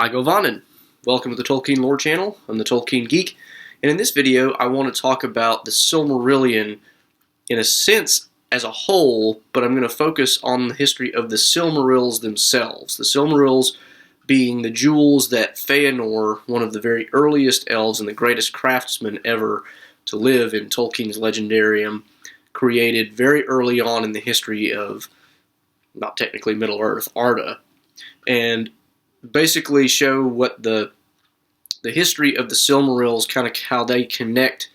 Govanen. Welcome to the Tolkien Lore Channel. I'm the Tolkien Geek, and in this video I want to talk about the Silmarillion in a sense as a whole, but I'm going to focus on the history of the Silmarils themselves. The Silmarils being the jewels that Fëanor, one of the very earliest elves and the greatest craftsman ever to live in Tolkien's Legendarium, created very early on in the history of, not technically Middle-earth, Arda, and basically show what the history of the Silmarils, kind of how they connect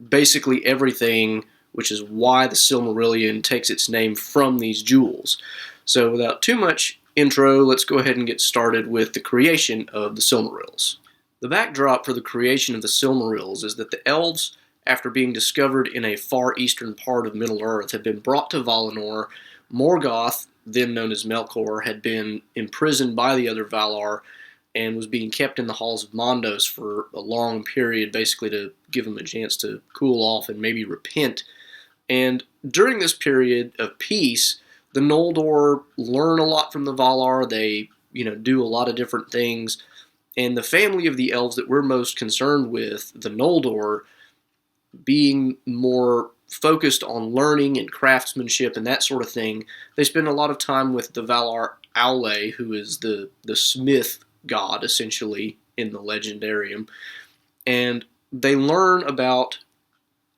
basically everything, which is why the Silmarillion takes its name from these jewels. So without too much intro, let's go ahead and get started with the creation of the Silmarils. The backdrop for the creation of the Silmarils is that the elves, after being discovered in a far eastern part of Middle-earth, had been brought to Valinor. Morgoth, then known as Melkor, had been imprisoned by the other Valar and was being kept in the halls of Mondos for a long period, basically to give him a chance to cool off and maybe repent. And during this period of peace, the Noldor learn a lot from the Valar. They, do a lot of different things. And the family of the elves that we're most concerned with, the Noldor, being more focused on learning and craftsmanship and that sort of thing, they spend a lot of time with the Valar Aule, who is the smith god, essentially, in the Legendarium. And they learn about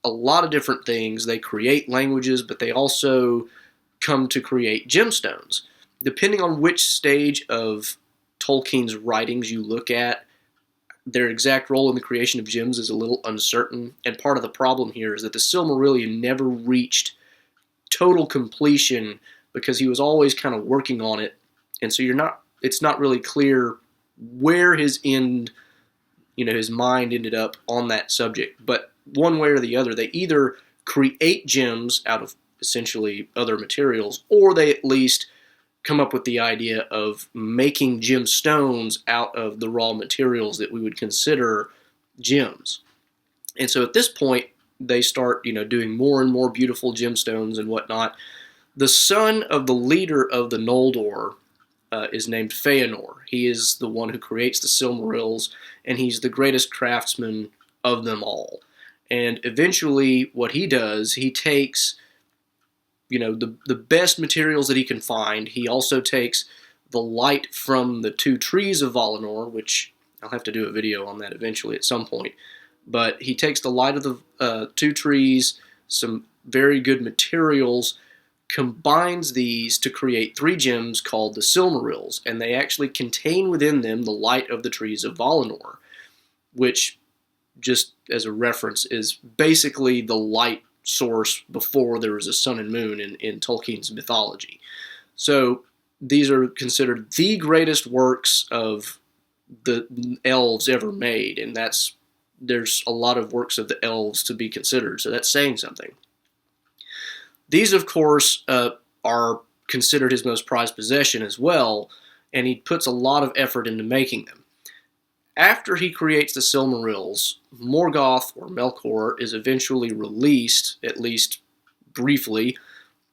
a lot of different things. They create languages, but they also come to create gemstones. Depending on which stage of Tolkien's writings you look at, their exact role in the creation of gems is a little uncertain, and part of the problem here is that the Silmarillion never reached total completion because he was always kind of working on it, and so it's not really clear where his his mind ended up on that subject. But one way or the other, they either create gems out of essentially other materials, or they at least come up with the idea of making gemstones out of the raw materials that we would consider gems. And so at this point, they start, doing more and more beautiful gemstones and whatnot. The son of the leader of the Noldor is named Fëanor. He is the one who creates the Silmarils, and he's the greatest craftsman of them all. And eventually, what he does, he takes the best materials that he can find. He also takes the light from the two trees of Valinor, which I'll have to do a video on that eventually at some point. But he takes the light of the two trees, some very good materials, combines these to create three gems called the Silmarils, and they actually contain within them the light of the trees of Valinor, which, just as a reference, is basically the light source before there was a sun and moon in Tolkien's mythology. So these are considered the greatest works of the elves ever made, and there's a lot of works of the elves to be considered, so that's saying something. These, of course, are considered his most prized possession as well, and he puts a lot of effort into making them. After he creates the Silmarils, Morgoth, or Melkor, is eventually released, at least briefly,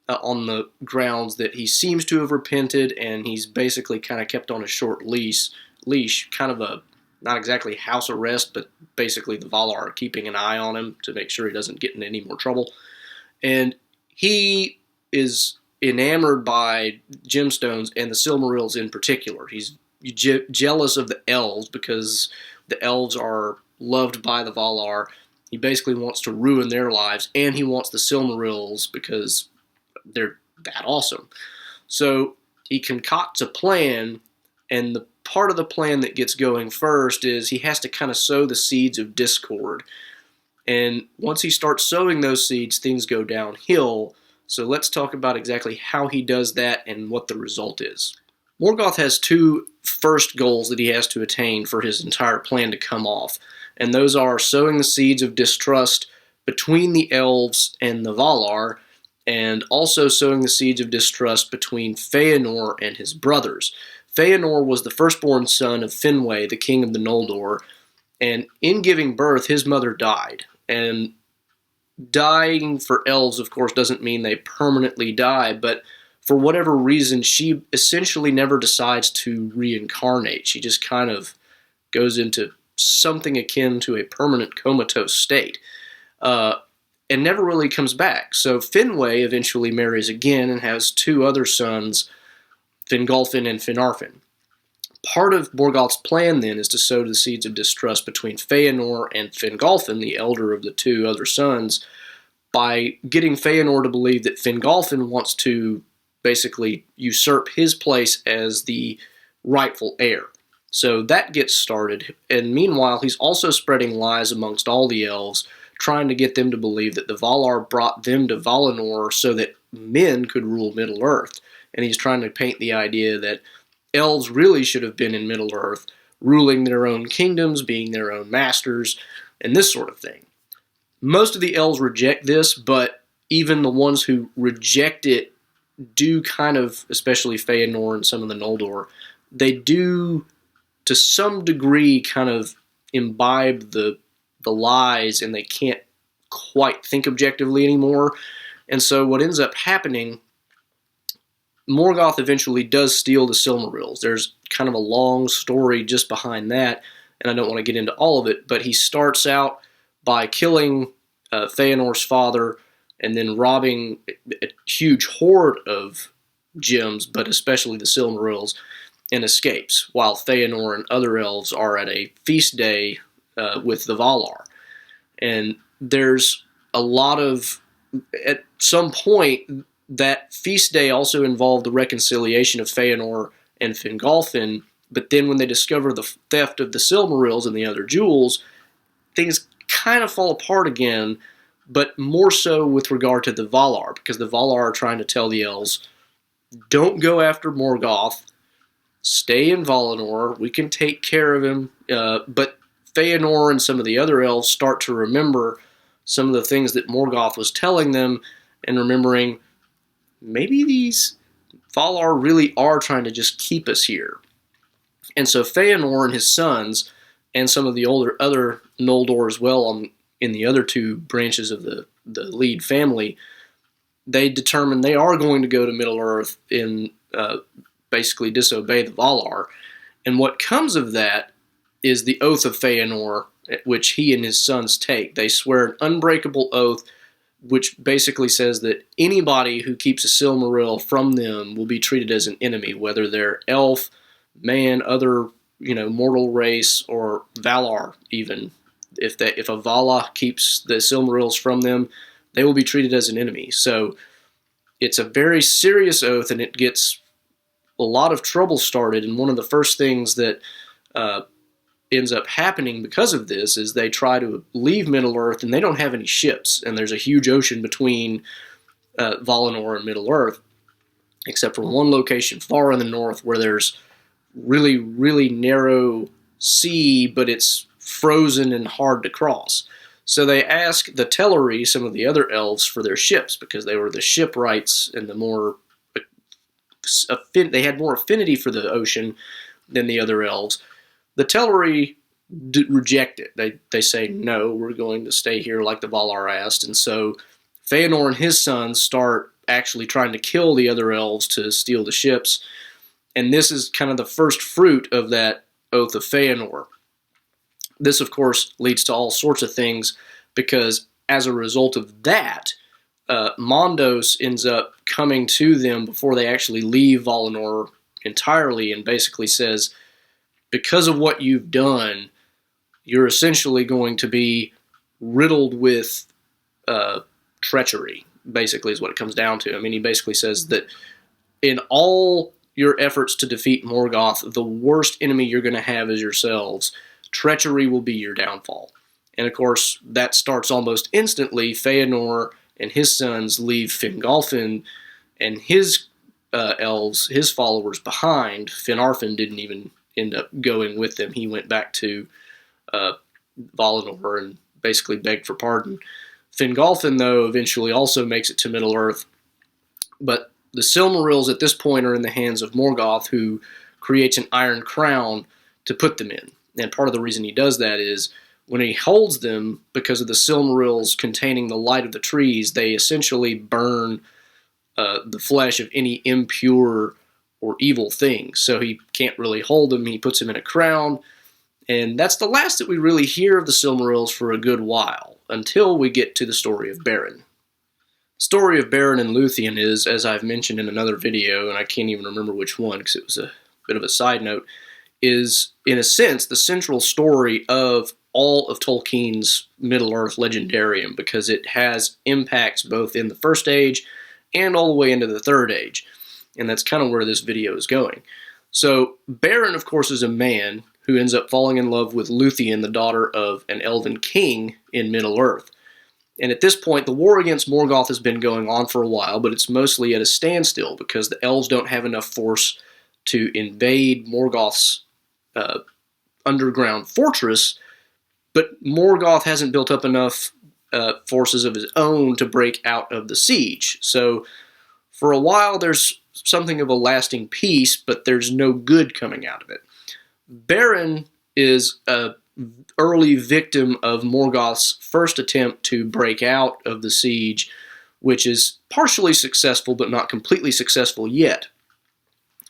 on the grounds that he seems to have repented, and he's basically kind of kept on a short leash, kind of a, not exactly house arrest, but basically the Valar are keeping an eye on him to make sure he doesn't get in any more trouble. And he is enamored by gemstones, and the Silmarils in particular. He's jealous of the elves because the elves are loved by the Valar. He basically wants to ruin their lives, and he wants the Silmarils because they're that awesome. So he concocts a plan, and the part of the plan that gets going first is he has to kind of sow the seeds of discord. And once he starts sowing those seeds, things go downhill. So let's talk about exactly how he does that and what the result is. Morgoth has two first goals that he has to attain for his entire plan to come off, and those are sowing the seeds of distrust between the elves and the Valar, and also sowing the seeds of distrust between Fëanor and his brothers. Fëanor was the firstborn son of Finwë, the king of the Noldor, and in giving birth, his mother died. And dying for elves, of course, doesn't mean they permanently die, but for whatever reason, she essentially never decides to reincarnate. She just kind of goes into something akin to a permanent comatose state, and never really comes back. So Finwë eventually marries again and has two other sons, Fingolfin and Finarfin. Part of Morgoth's plan then is to sow the seeds of distrust between Fëanor and Fingolfin, the elder of the two other sons, by getting Fëanor to believe that Fingolfin wants to basically usurp his place as the rightful heir. So that gets started, and meanwhile he's also spreading lies amongst all the elves, trying to get them to believe that the Valar brought them to Valinor so that men could rule Middle-earth. And he's trying to paint the idea that elves really should have been in Middle-earth, ruling their own kingdoms, being their own masters, and this sort of thing. Most of the elves reject this, but even the ones who reject it do kind of, especially Fëanor and some of the Noldor, they do to some degree kind of imbibe the lies, and they can't quite think objectively anymore. And so what ends up happening, Morgoth eventually does steal the Silmarils. There's kind of a long story just behind that, and I don't want to get into all of it, but he starts out by killing Fëanor's father and then robbing a huge hoard of gems, but especially the Silmarils, and escapes, while Fëanor and other elves are at a feast day with the Valar. And there's a lot of, at some point, that feast day also involved the reconciliation of Fëanor and Fingolfin, but then when they discover the theft of the Silmarils and the other jewels, things kind of fall apart again, but more so with regard to the Valar, because the Valar are trying to tell the elves, don't go after Morgoth, stay in Valinor, we can take care of him, but Fëanor and some of the other elves start to remember some of the things that Morgoth was telling them, and remembering, maybe these Valar really are trying to just keep us here. And so Fëanor and his sons, and some of the other Noldor as well in the other two branches of the lead family, they determine they are going to go to Middle-earth and basically disobey the Valar. And what comes of that is the Oath of Fëanor, which he and his sons take. They swear an unbreakable oath, which basically says that anybody who keeps a Silmaril from them will be treated as an enemy, whether they're elf, man, other mortal race, or Valar even. If a Vala keeps the Silmarils from them, they will be treated as an enemy. So it's a very serious oath, and it gets a lot of trouble started. And one of the first things that ends up happening because of this is they try to leave Middle-earth, and they don't have any ships, and there's a huge ocean between Valinor and Middle-earth, except for one location far in the north where there's really, really narrow sea, but it's frozen and hard to cross. So they ask the Teleri, some of the other elves, for their ships, because they were the shipwrights and they had more affinity for the ocean than the other elves. The Teleri reject it. They say, no, we're going to stay here like the Valar asked. And so Fëanor and his sons start actually trying to kill the other elves to steal the ships. And this is kind of the first fruit of that Oath of Fëanor. This, of course, leads to all sorts of things, because as a result of that, Mondos ends up coming to them before they actually leave Valinor entirely, and basically says, because of what you've done, you're essentially going to be riddled with treachery, basically is what it comes down to. I mean, he basically says that in all your efforts to defeat Morgoth, the worst enemy you're going to have is yourselves. Treachery will be your downfall. And of course, that starts almost instantly. Fëanor and his sons leave Fingolfin and his elves, his followers, behind. Finarfin didn't even end up going with them. He went back to Valinor and basically begged for pardon. Fingolfin, though, eventually also makes it to Middle-earth. But the Silmarils at this point are in the hands of Morgoth, who creates an iron crown to put them in. And part of the reason he does that is when he holds them, because of the Silmarils containing the light of the trees, they essentially burn the flesh of any impure or evil thing. So he can't really hold him. He puts him in a crown. And that's the last that we really hear of the Silmarils for a good while, until we get to the story of Beren. The story of Beren and Lúthien is, as I've mentioned in another video, and I can't even remember which one because it was a bit of a side note, is, in a sense, the central story of all of Tolkien's Middle-earth legendarium, because it has impacts both in the First Age and all the way into the Third Age. And that's kind of where this video is going. So, Beren, of course, is a man who ends up falling in love with Lúthien, the daughter of an elven king in Middle-earth. And at this point, the war against Morgoth has been going on for a while, but it's mostly at a standstill because the elves don't have enough force to invade Morgoth's underground fortress, but Morgoth hasn't built up enough forces of his own to break out of the siege. So for a while, there's something of a lasting peace, but there's no good coming out of it. Beren is an early victim of Morgoth's first attempt to break out of the siege, which is partially successful, but not completely successful yet.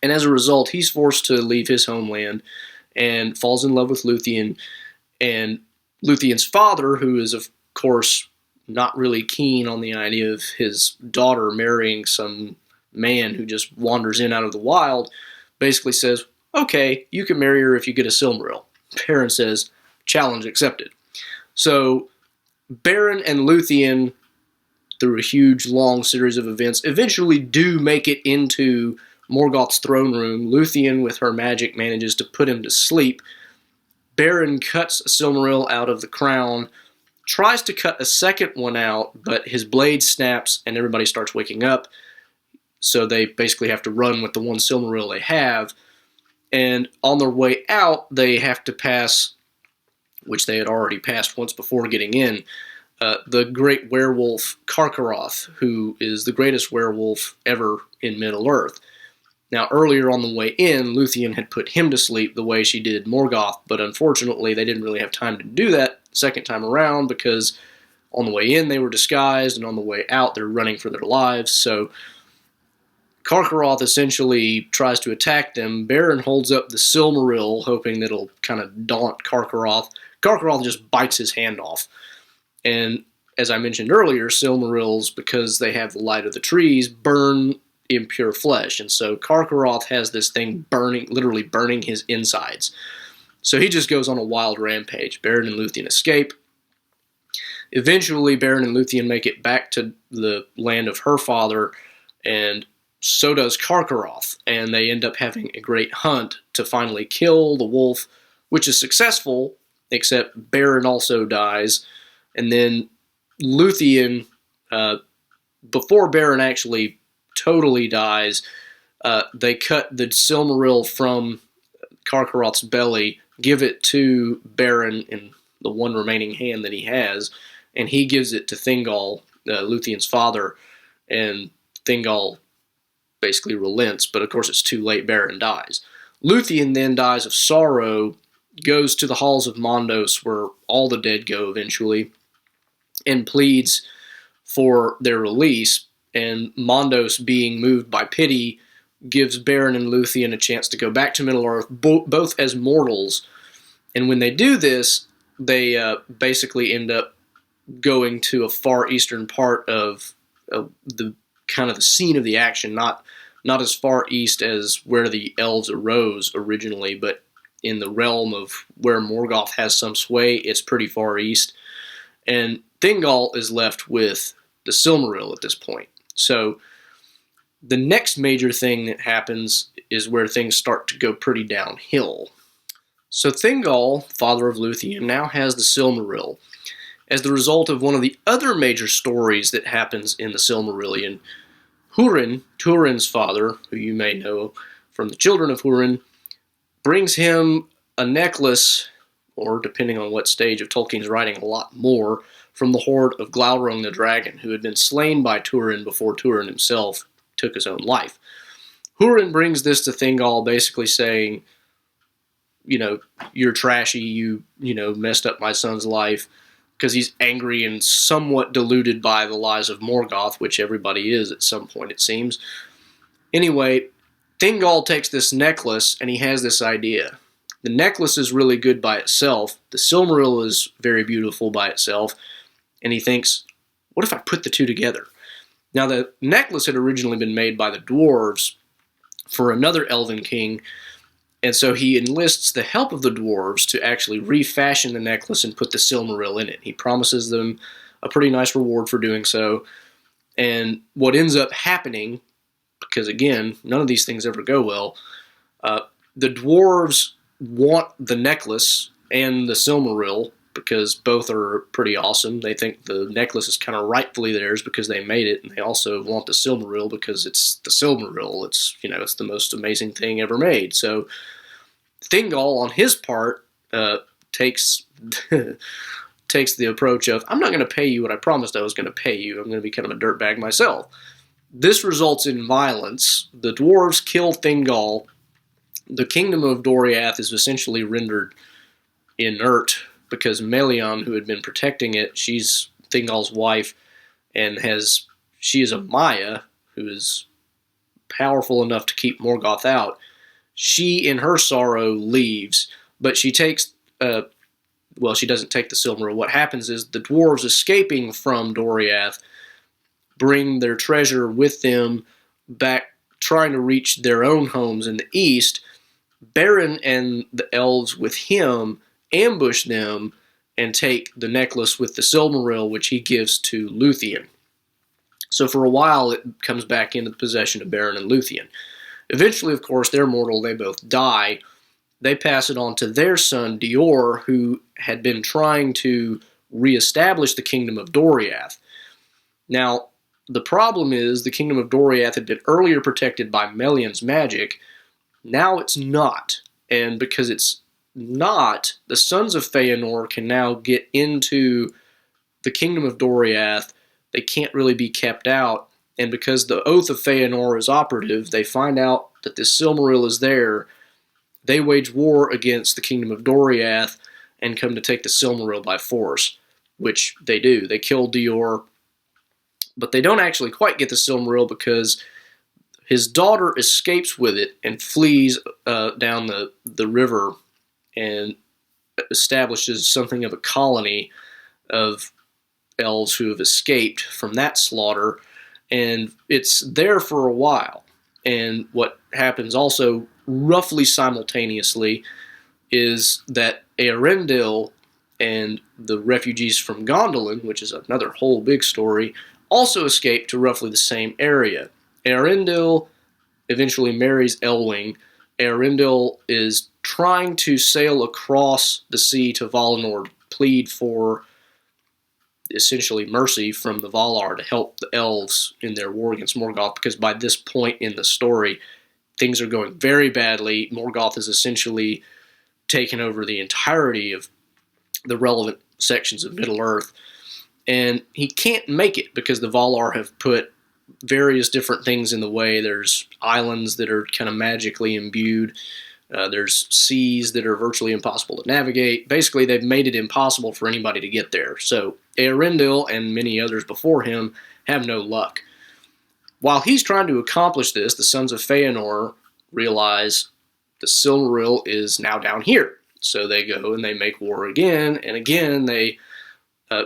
And as a result, he's forced to leave his homeland and falls in love with Lúthien. And Lúthien's father, who is, of course, not really keen on the idea of his daughter marrying some man who just wanders in out of the wild, basically says, okay, you can marry her if you get a Silmaril. Beren says, challenge accepted. So Beren and Lúthien, through a huge, long series of events, eventually do make it into Morgoth's throne room. Lúthien, with her magic, manages to put him to sleep. Beren cuts a Silmaril out of the crown, tries to cut a second one out, but his blade snaps and everybody starts waking up. So they basically have to run with the one Silmaril they have. And on their way out, they have to pass, which they had already passed once before getting in, the great werewolf Carcharoth, who is the greatest werewolf ever in Middle-earth. Now, earlier on the way in, Lúthien had put him to sleep the way she did Morgoth, but unfortunately they didn't really have time to do that the second time around, because on the way in they were disguised, and on the way out they're running for their lives. So Carcharoth essentially tries to attack them. Beren holds up the Silmaril, hoping that it'll kind of daunt Carcharoth. Carcharoth just bites his hand off. And as I mentioned earlier, Silmarils, because they have the light of the trees, burn impure flesh. And so Carcharoth has this thing burning, literally burning his insides. So he just goes on a wild rampage. Beren and Lúthien escape. Eventually, Beren and Lúthien make it back to the land of her father, and so does Carcharoth, and they end up having a great hunt to finally kill the wolf, which is successful, except Beren also dies. And then Lúthien, before Beren actually totally dies, they cut the Silmaril from Carcharoth's belly, give it to Beren in the one remaining hand that he has, and he gives it to Thingol, Lúthien's father, and Thingol basically relents, but of course it's too late. Beren dies. Lúthien then dies of sorrow, goes to the halls of Mondos, where all the dead go eventually, and pleads for their release. And Mondos, being moved by pity, gives Beren and Lúthien a chance to go back to Middle-earth, both as mortals. And when they do this, they basically end up going to a far eastern part of the kind of the scene of the action, not as far east as where the elves arose originally, but in the realm of where Morgoth has some sway. It's pretty far east. And Thingol is left with the Silmaril at this point. So the next major thing that happens is where things start to go pretty downhill. So Thingol, father of Lúthien, now has the Silmaril as the result of one of the other major stories that happens in the Silmarillion. Hurin, Turin's father, who you may know from the Children of Hurin, brings him a necklace, or depending on what stage of Tolkien's writing, a lot more, from the horde of Glaurung the dragon, who had been slain by Turin before Turin himself took his own life. Hurin brings this to Thingol, basically saying, you know, you're trashy, you messed up my son's life. because he's angry and somewhat deluded by the lies of Morgoth, which everybody is at some point, it seems. Anyway, Thingol takes this necklace, and he has this idea. The necklace is really good by itself. The Silmaril is very beautiful by itself. And he thinks, what if I put the two together? Now, the necklace had originally been made by the dwarves for another elven king, and so he enlists the help of the dwarves to actually refashion the necklace and put the Silmaril in it. He promises them a pretty nice reward for doing so. And what ends up happening, because again, none of these things ever go well, the dwarves want the necklace and the Silmaril because both are pretty awesome. They think the necklace is kind of rightfully theirs because they made it, and they also want the Silmaril because it's the Silmaril. It's, you know, it's the most amazing thing ever made. So Thingol, on his part, takes takes the approach of, I'm not going to pay you what I promised I was going to pay you. I'm going to be kind of a dirtbag myself. This results in violence. The dwarves kill Thingol. The kingdom of Doriath is essentially rendered inert because Melion, who had been protecting it, she's Thingol's wife, and she is a Maya who is powerful enough to keep Morgoth out. She, in her sorrow, leaves, but she takes, well, she doesn't take the Silmaril. What happens is the dwarves escaping from Doriath bring their treasure with them back, trying to reach their own homes in the east. Beren and the elves with him ambush them and take the necklace with the Silmaril, which he gives to Lúthien. So for a while, it comes back into the possession of Beren and Lúthien. Eventually, of course, they're mortal. They both die. They pass it on to their son, Dior, who had been trying to reestablish the kingdom of Doriath. Now, the problem is the kingdom of Doriath had been earlier protected by Melion's magic. Now it's not. And because it's not, the sons of Fëanor can now get into the kingdom of Doriath. They can't really be kept out. And because the oath of Fëanor is operative, they find out that this Silmaril is there. They wage war against the kingdom of Doriath and come to take the Silmaril by force, which they do. They kill Dior, but they don't actually quite get the Silmaril because his daughter escapes with it and flees down the river and establishes something of a colony of elves who have escaped from that slaughter, and it's there for a while. And what happens also roughly simultaneously is that Eärendil and the refugees from Gondolin, which is another whole big story, also escape to roughly the same area. Eärendil eventually marries Elwing. Eärendil is trying to sail across the sea to Valinor to plead for essentially mercy from the Valar to help the elves in their war against Morgoth, because by this point in the story, things are going very badly. Morgoth has essentially taken over the entirety of the relevant sections of Middle-earth, and he can't make it because the Valar have put various different things in the way. There's islands that are kind of magically imbued. There's seas that are virtually impossible to navigate. Basically, they've made it impossible for anybody to get there. So Eärendil and many others before him have no luck. While he's trying to accomplish this, the sons of Fëanor realize the Silmaril is now down here. So they go and they make war again, and again they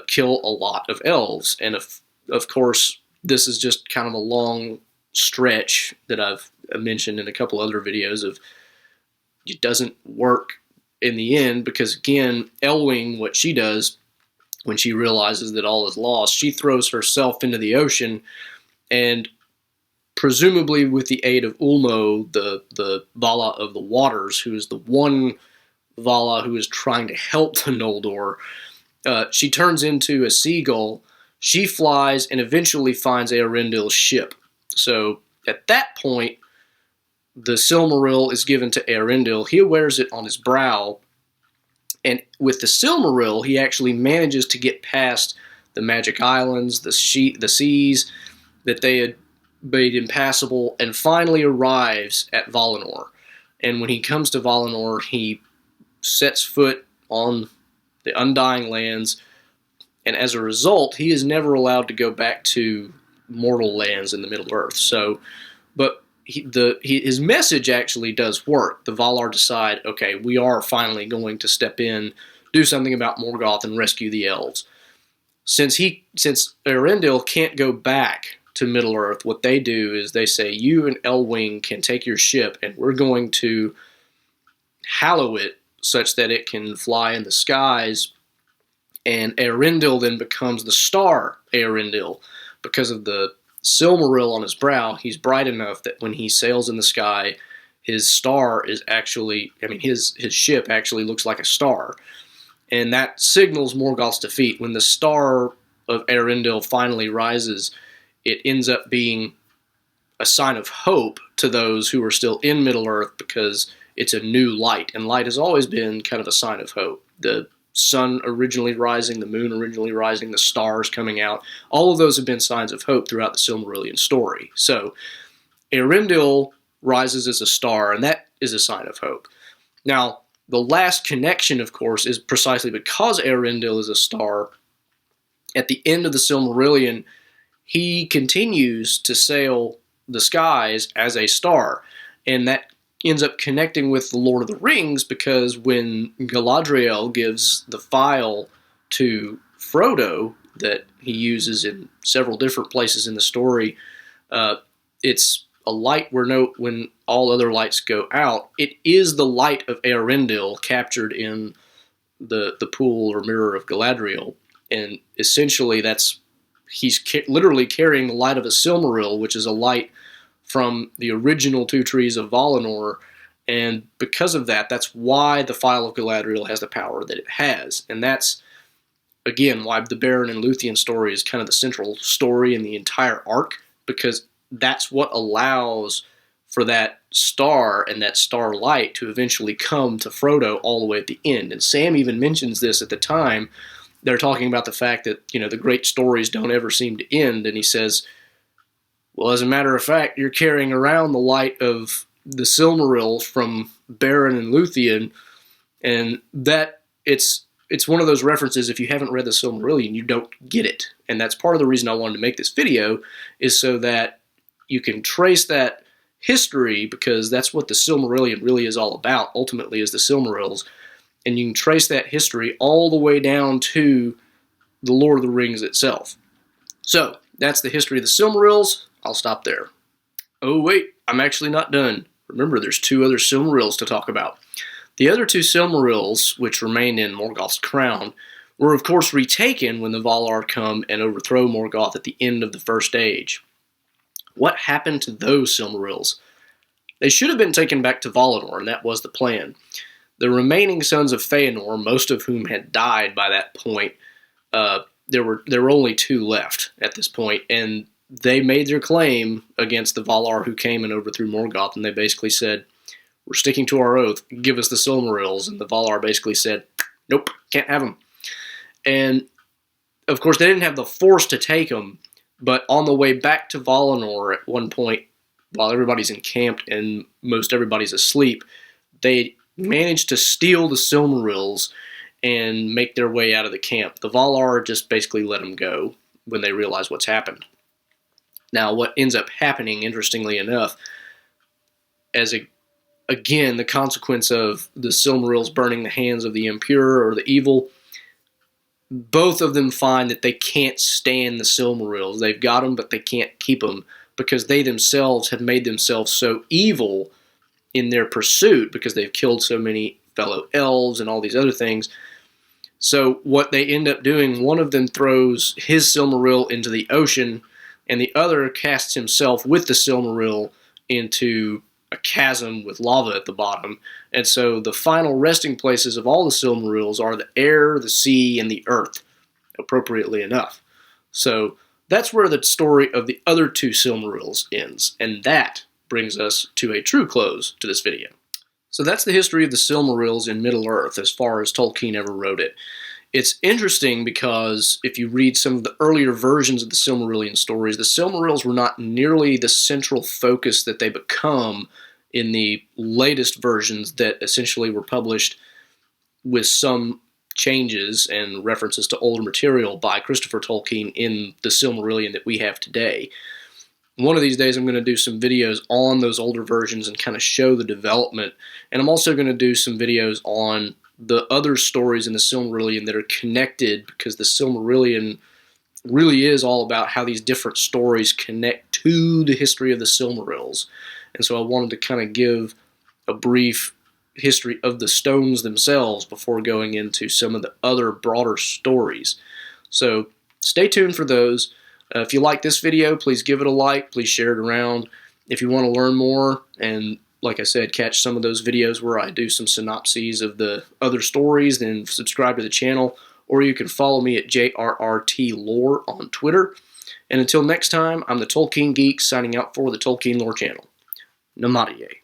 kill a lot of elves. And of course, this is just kind of a long stretch that I've mentioned in a couple other videos of it doesn't work in the end because, again, Elwing, what she does when she realizes that all is lost, she throws herself into the ocean, and presumably with the aid of Ulmo, the Vala of the Waters, who is the one Vala who is trying to help the Noldor, she turns into a seagull. She flies and eventually finds Eärendil's ship. So at that point, the Silmaril is given to Eärendil. He wears it on his brow. And with the Silmaril, he actually manages to get past the magic islands, the seas that they had made impassable, and finally arrives at Valinor. And when he comes to Valinor, he sets foot on the Undying Lands, And as a result, he is never allowed to go back to mortal lands in the Middle-earth. So, but his message actually does work. The Valar decide, okay, we are finally going to step in, do something about Morgoth, and rescue the elves. Since Eärendil can't go back to Middle-earth, what they do is they say, you and Elwing can take your ship, and we're going to hallow it such that it can fly in the skies. And Eärendil then becomes the star Eärendil. Because of the Silmaril on his brow, he's bright enough that when he sails in the sky, his star is actually, his ship actually looks like a star. And that signals Morgoth's defeat. When the star of Eärendil finally rises, it ends up being a sign of hope to those who are still in Middle-earth, because it's a new light. And light has always been kind of a sign of hope. The sun originally rising, the moon originally rising, the stars coming out. All of those have been signs of hope throughout the Silmarillion story. So Eärendil rises as a star, and that is a sign of hope. Now, the last connection, of course, is precisely because Eärendil is a star. At the end of the Silmarillion, he continues to sail the skies as a star, and that ends up connecting with the Lord of the Rings, because when Galadriel gives the phial to Frodo that he uses in several different places in the story, it's a light when all other lights go out. It is the light of Eärendil captured in the pool or mirror of Galadriel, and essentially he's literally carrying the light of a Silmaril, which is a light from the original two trees of Valinor, and because of that, that's why the Phial of Galadriel has the power that it has. And that's, again, why the Beren and Lúthien story is kind of the central story in the entire arc, because that's what allows for that star and that starlight to eventually come to Frodo all the way at the end. And Sam even mentions this at the time. They're talking about the fact that, the great stories don't ever seem to end, and he says, well, as a matter of fact, you're carrying around the light of the Silmarils from Beren and Lúthien, and that it's one of those references, if you haven't read the Silmarillion, you don't get it. And that's part of the reason I wanted to make this video, is so that you can trace that history, because that's what the Silmarillion really is all about, ultimately, is the Silmarils. And you can trace that history all the way down to the Lord of the Rings itself. So, that's the history of the Silmarils. I'll stop there. Oh wait, I'm actually not done. Remember, there's two other Silmarils to talk about. The other two Silmarils, which remained in Morgoth's crown, were of course retaken when the Valar come and overthrow Morgoth at the end of the First Age. What happened to those Silmarils? They should have been taken back to Valinor, and that was the plan. The remaining sons of Fëanor, most of whom had died by that point, there were only two left at this point, and they made their claim against the Valar who came and overthrew Morgoth, and they basically said, we're sticking to our oath, give us the Silmarils. And the Valar basically said, nope, can't have them. And, of course, they didn't have the force to take them, but on the way back to Valinor at one point, while everybody's encamped and most everybody's asleep, they managed to steal the Silmarils and make their way out of the camp. The Valar just basically let them go when they realized what's happened. Now, what ends up happening, interestingly enough, again, the consequence of the Silmarils burning the hands of the impure or the evil, both of them find that they can't stand the Silmarils. They've got them, but they can't keep them, because they themselves have made themselves so evil in their pursuit, because they've killed so many fellow elves and all these other things. So what they end up doing, one of them throws his Silmaril into the ocean, and the other casts himself with the Silmaril into a chasm with lava at the bottom. And so the final resting places of all the Silmarils are the air, the sea, and the earth, appropriately enough. So that's where the story of the other two Silmarils ends, and that brings us to a true close to this video. So that's the history of the Silmarils in Middle-earth as far as Tolkien ever wrote it. It's interesting because if you read some of the earlier versions of the Silmarillion stories, the Silmarils were not nearly the central focus that they become in the latest versions that essentially were published with some changes and references to older material by Christopher Tolkien in the Silmarillion that we have today. One of these days I'm going to do some videos on those older versions and kind of show the development, and I'm also going to do some videos on the other stories in the Silmarillion that are connected, because the Silmarillion really is all about how these different stories connect to the history of the Silmarils. And so I wanted to kind of give a brief history of the stones themselves before going into some of the other broader stories. So stay tuned for those. If you like this video, please give it a like. Please share it around. If you want to learn more and, like I said, catch some of those videos where I do some synopses of the other stories, then subscribe to the channel. Or you can follow me at JRRTLore on Twitter. And until next time, I'm the Tolkien Geek signing out for the Tolkien Lore channel. Namaste.